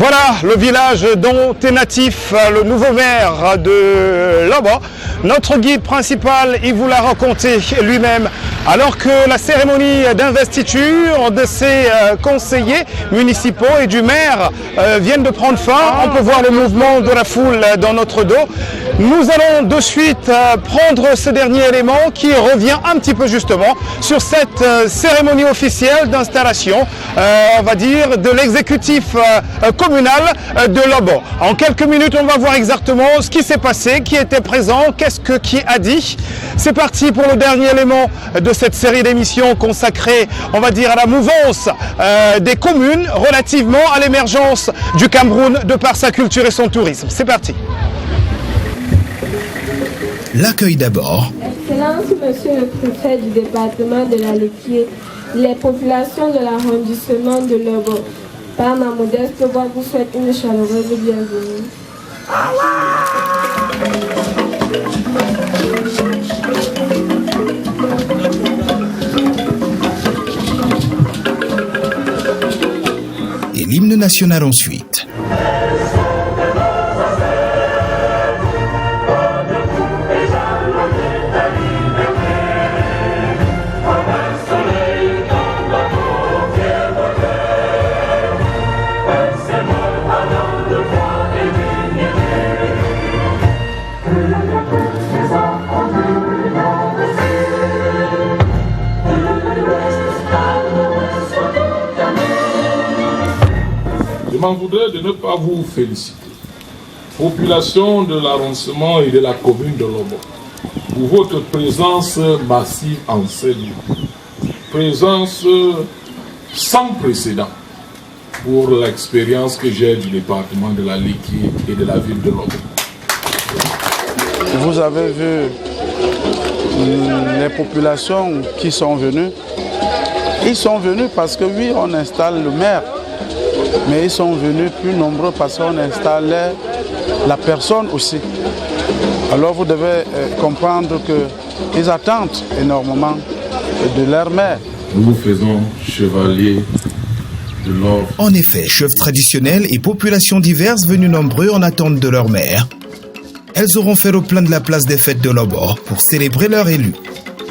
Voilà le village dont est natif le nouveau maire de Lobo. Notre guide principal, il vous l'a raconté lui-même. Alors que la cérémonie d'investiture de ses conseillers municipaux et du maire viennent de prendre fin, on peut voir le mouvement de la foule dans notre dos. Nous allons de suite prendre ce dernier élément qui revient un petit peu justement sur cette cérémonie officielle d'installation, on va dire, de l'exécutif communal de Lobo. En quelques minutes, on va voir exactement ce qui s'est passé, qui était présent, qui a dit. C'est parti pour le dernier élément de cette série d'émissions consacrée, on va dire, à la mouvance des communes relativement à l'émergence du Cameroun de par sa culture et son tourisme. C'est parti. L'accueil d'abord. Excellence, monsieur le préfet du département de la Léquier, les populations de l'arrondissement de Lobo, par ma modeste voix, vous souhaite une chaleureuse bienvenue. Et l'hymne national ensuite. Je m'en voudrais de ne pas vous féliciter. Population de l'arrondissement et de la commune de Lobo, pour votre présence massive en ces lieux. Présence sans précédent pour l'expérience que j'ai du département de la Léquier et de la ville de Lobo. Vous avez vu les populations qui sont venues. Ils sont venus parce que oui, on installe le maire. Mais ils sont venus plus nombreux parce qu'on installait la personne aussi. Alors vous devez comprendre qu'ils attendent énormément de leur maire. Nous vous faisons chevalier de l'ordre. En effet, chefs traditionnels et populations diverses venus nombreux en attente de leur maire. Elles auront fait le plein de la place des fêtes de Lobo pour célébrer leur élu.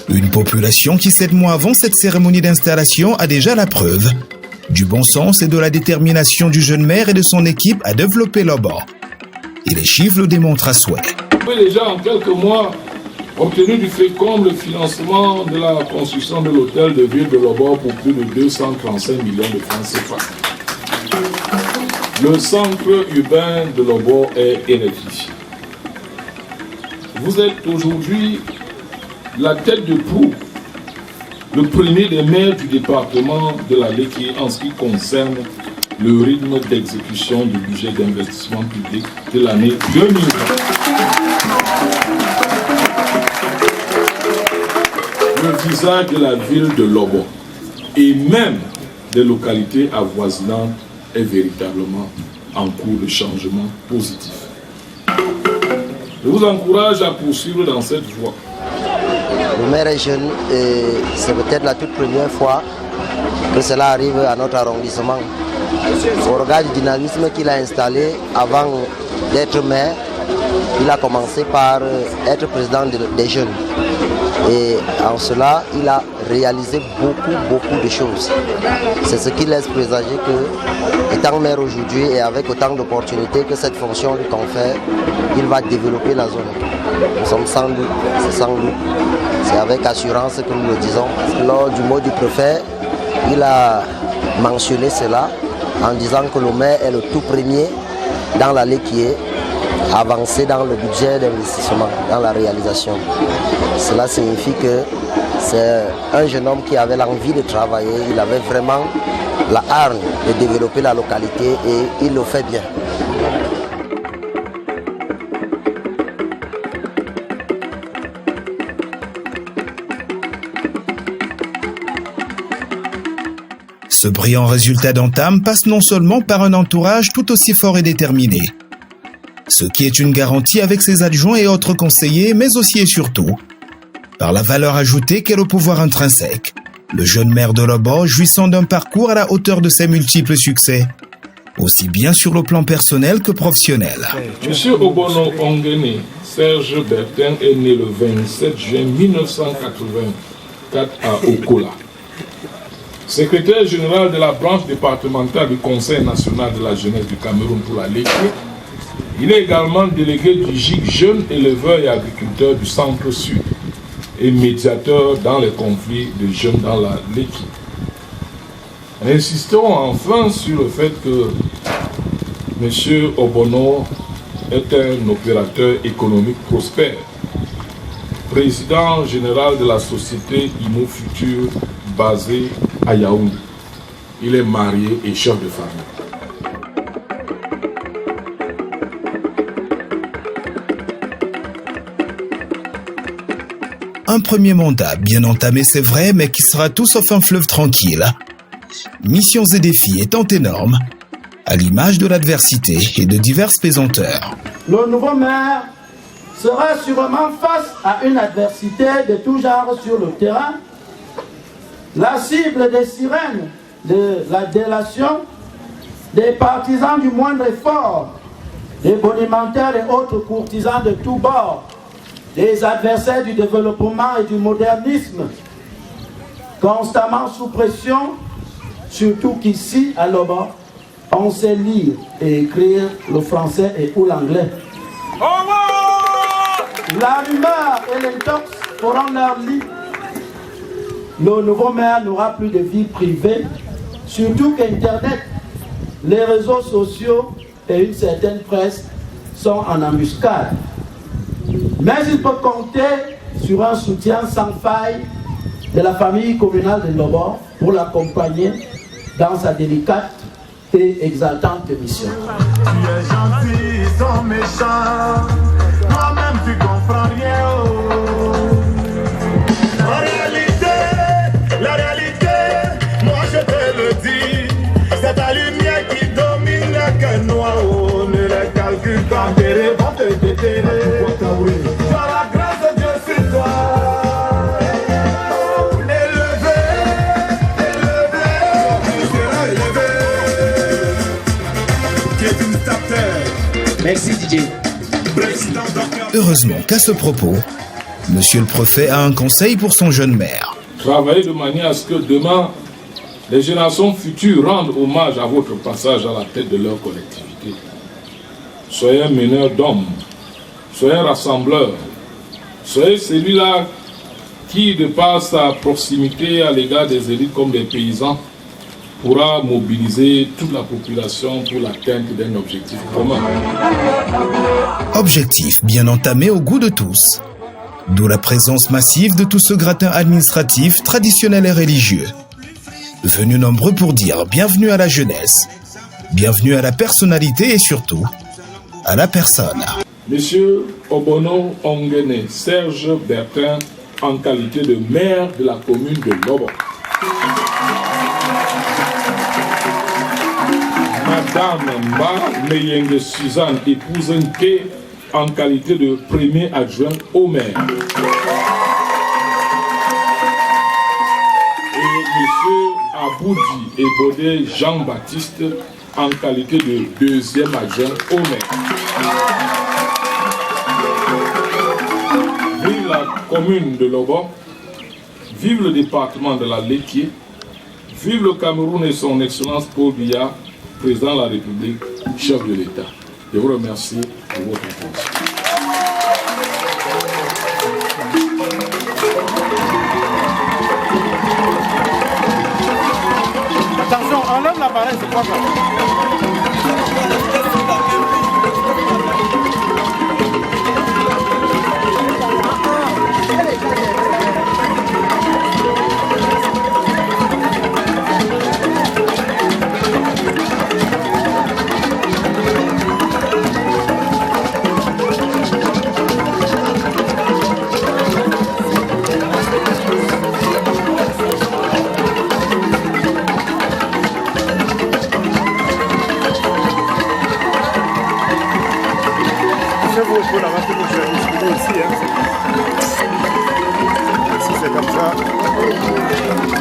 Une population qui 7 mois avant cette cérémonie d'installation a déjà la preuve du bon sens et de la détermination du jeune maire et de son équipe à développer Lobo. Et les chiffres le démontrent à souhait. Vous avez déjà en quelques mois obtenu du FECOM le financement de la construction de l'hôtel de ville de Lobo pour plus de 235 millions de francs CFA. Le centre urbain de Lobo est électrifié. Vous êtes aujourd'hui la tête de proue, le premier des maires du département de la Léquier en ce qui concerne le rythme d'exécution du budget d'investissement public de l'année 2020. Le visage de la ville de Lobo et même des localités avoisinantes est véritablement en cours de changement positif. Je vous encourage à poursuivre dans cette voie. Le maire est jeune et c'est peut-être la toute première fois que cela arrive à notre arrondissement. Au regard du dynamisme qu'il a installé avant d'être maire, il a commencé par être président des jeunes. Et en cela, il a réalisé beaucoup de choses. C'est ce qui laisse présager que, étant maire aujourd'hui et avec autant d'opportunités que cette fonction lui confère, il va développer la zone. Nous sommes sans doute, c'est avec assurance que nous le disons. Lors du mot du préfet, il a mentionné cela en disant que le maire est le tout premier dans la Léquier à avancer dans le budget d'investissement, dans la réalisation. Cela signifie que c'est un jeune homme qui avait l'envie de travailler, il avait vraiment la hargne de développer la localité et il le fait bien. Ce brillant résultat d'entame passe non seulement par un entourage tout aussi fort et déterminé, ce qui est une garantie avec ses adjoints et autres conseillers, mais aussi et surtout par la valeur ajoutée qu'est le pouvoir intrinsèque. Le jeune maire de Lobo, jouissant d'un parcours à la hauteur de ses multiples succès, aussi bien sur le plan personnel que professionnel. Monsieur Obono Ongene Serge Bertin est né le 27 juin 1984 à Okola. Secrétaire général de la branche départementale du Conseil national de la jeunesse du Cameroun pour la Léquie, il est également délégué du GIG Jeunes éleveurs et agriculteurs du Centre-Sud et médiateur dans les conflits de jeunes dans la Léquie. Insistons enfin sur le fait que M. Obono est un opérateur économique prospère, président général de la société Imo Futur basée à Yaoundé. Il est marié et chef de famille. Un premier mandat bien entamé, c'est vrai, mais qui sera tout sauf un fleuve tranquille. Missions et défis étant énormes, à l'image de l'adversité et de diverses pesanteurs. Le nouveau maire sera sûrement face à une adversité de tout genre sur le terrain. La cible des sirènes de la délation, des partisans du moindre effort, des bonimenteurs et autres courtisans de tous bords, des adversaires du développement et du modernisme, constamment sous pression, surtout qu'ici, à Lobo, on sait lire et écrire le français et ou l'anglais. La rumeur et l'intox feront leur lit. Le nouveau maire n'aura plus de vie privée, surtout qu'Internet, les réseaux sociaux et une certaine presse sont en embuscade. Mais il peut compter sur un soutien sans faille de la famille communale de Lobo pour l'accompagner dans sa délicate et exaltante mission. Tu es gentil, ils sont méchants. Toi-même tu comprends rien. La réalité, moi je te le dis, c'est ta lumière qui domine que noir. On ne les calcule pas, terre va te déterrer. Tu as la grâce de Dieu sur toi. Élevé, tu seras élevé. Tu es une starter. Merci Didier. Heureusement qu'à ce propos, Monsieur le Préfet a un conseil pour son jeune maire. Travaillez de manière à ce que demain, les générations futures rendent hommage à votre passage à la tête de leur collectivité. Soyez un meneur d'hommes, soyez un rassembleur, soyez celui-là qui, de par sa proximité à l'égard des élites comme des paysans, pourra mobiliser toute la population pour l'atteinte d'un objectif commun. Objectif bien entamé au goût de tous. D'où la présence massive de tout ce gratin administratif, traditionnel et religieux. Venus nombreux pour dire bienvenue à la jeunesse, bienvenue à la personnalité et surtout à la personne. Monsieur Obono Ongene Serge Bertin, en qualité de maire de la commune de Lobo. Madame Mba Meyenge Suzanne, épouse Nke, en qualité de premier adjoint au maire. Et monsieur Aboudi et Bodé Jean-Baptiste, en qualité de deuxième adjoint au maire. Vive la commune de Lobo, vive le département de la Léquie, vive le Cameroun et son excellence Paul Biya, président de la République, chef de l'État. Je vous remercie pour votre attention. Attention, enlève l'appareil, c'est quoi ça?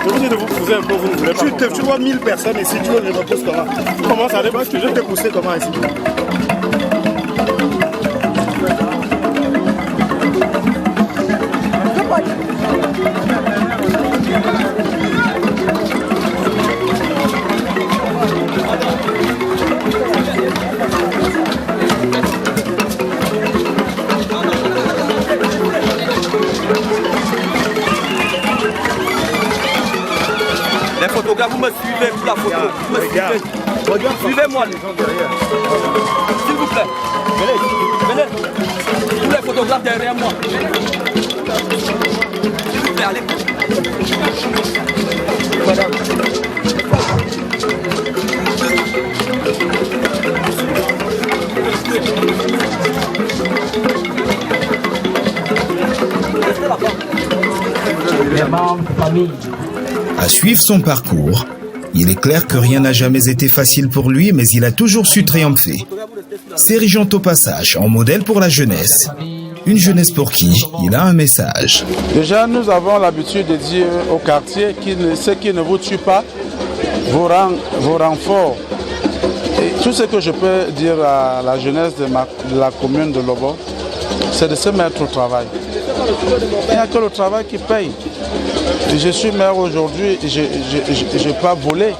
Je vous dis de vous pousser un peu, vous ne voulez pas. Tu vois 1000 personnes ici, tu veux que je me pousse comment? Comment ça dépend? Je vais te pousser comment ici? Les photographes, vous me suivez pour la photo. Vous me suivez. Suivez-moi les gens derrière. S'il vous plaît. Venez. Tous les photographes derrière moi. S'il vous plaît, allez. Madame. Les membres de famille. À suivre son parcours, il est clair que rien n'a jamais été facile pour lui, mais il a toujours su triompher. S'érigeant au passage en modèle pour la jeunesse, une jeunesse pour qui il a un message. Déjà, nous avons l'habitude de dire au quartier que ce qui ne vous tue pas vous rend fort. Et tout ce que je peux dire à la jeunesse de la commune de Lobo, c'est de se mettre au travail. Il n'y a que le travail qui paye. Je suis maire aujourd'hui, je n'ai pas volé,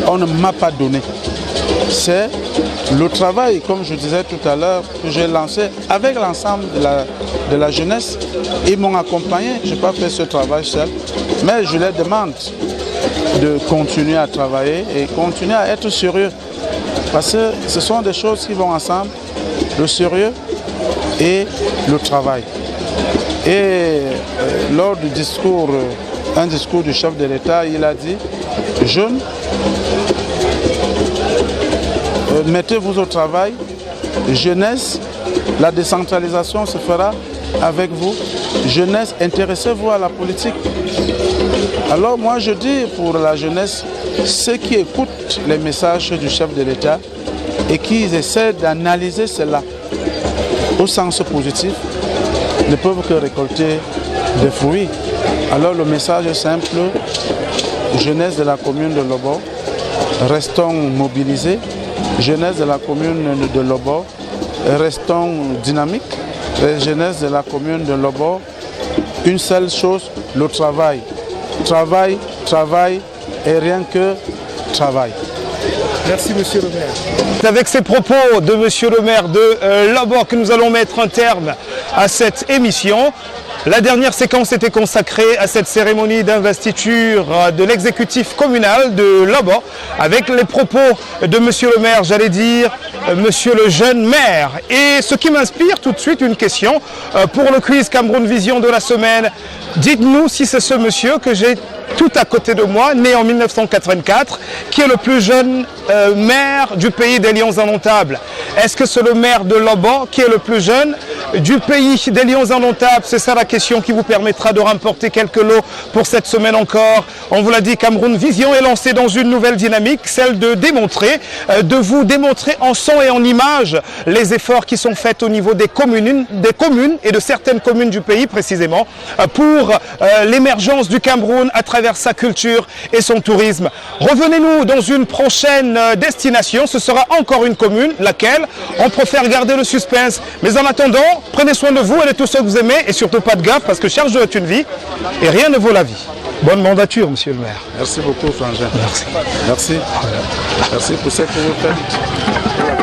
on ne m'a pas donné. C'est le travail, comme je disais tout à l'heure, que j'ai lancé avec l'ensemble de la jeunesse. Ils m'ont accompagné, je n'ai pas fait ce travail seul, mais je leur demande de continuer à travailler et continuer à être sérieux. Parce que ce sont des choses qui vont ensemble, le sérieux et le travail. Et lors du discours, un discours du chef de l'État, il a dit « Jeunes, mettez-vous au travail, jeunesse, la décentralisation se fera avec vous, jeunesse, intéressez-vous à la politique ». Alors moi je dis pour la jeunesse, ceux qui écoutent les messages du chef de l'État et qui essaient d'analyser cela au sens positif, ne peuvent que récolter des fruits. Alors le message est simple, jeunesse de la commune de Lobo, restons mobilisés, jeunesse de la commune de Lobo, restons dynamiques, jeunesse de la commune de Lobo, une seule chose, le travail. Travail, travail et rien que travail. Merci Monsieur le maire. C'est avec ces propos de Monsieur le maire de Lobo que nous allons mettre un terme à cette émission. La dernière séquence était consacrée à cette cérémonie d'investiture de l'exécutif communal de Lobo, avec les propos de Monsieur le maire, j'allais dire Monsieur le jeune maire. Et ce qui m'inspire tout de suite une question pour le quiz Cameroun Vision de la semaine. Dites-nous si c'est ce monsieur que j'ai tout à côté de moi, né en 1984, qui est le plus jeune maire du pays des Lions Indomptables. Est-ce que c'est le maire de Lobo qui est le plus jeune du pays des Lions Indomptables? C'est ça la question qui vous permettra de remporter quelques lots pour cette semaine encore. On vous l'a dit, Cameroun Vision est lancé dans une nouvelle dynamique, celle de démontrer, de vous démontrer en son et en image les efforts qui sont faits au niveau des communes et de certaines communes du pays précisément pour l'émergence du Cameroun à travers sa culture et son tourisme. Revenez-nous dans une prochaine destination, ce sera encore une commune, laquelle on préfère garder le suspense. Mais en attendant, prenez soin de vous et de tous ceux que vous aimez et surtout pas de gaffe parce que chaque jour est une vie et rien ne vaut la vie. Bonne mandature, monsieur le maire. Merci beaucoup, Frangin. Merci. Merci. Merci pour ce que vous faites.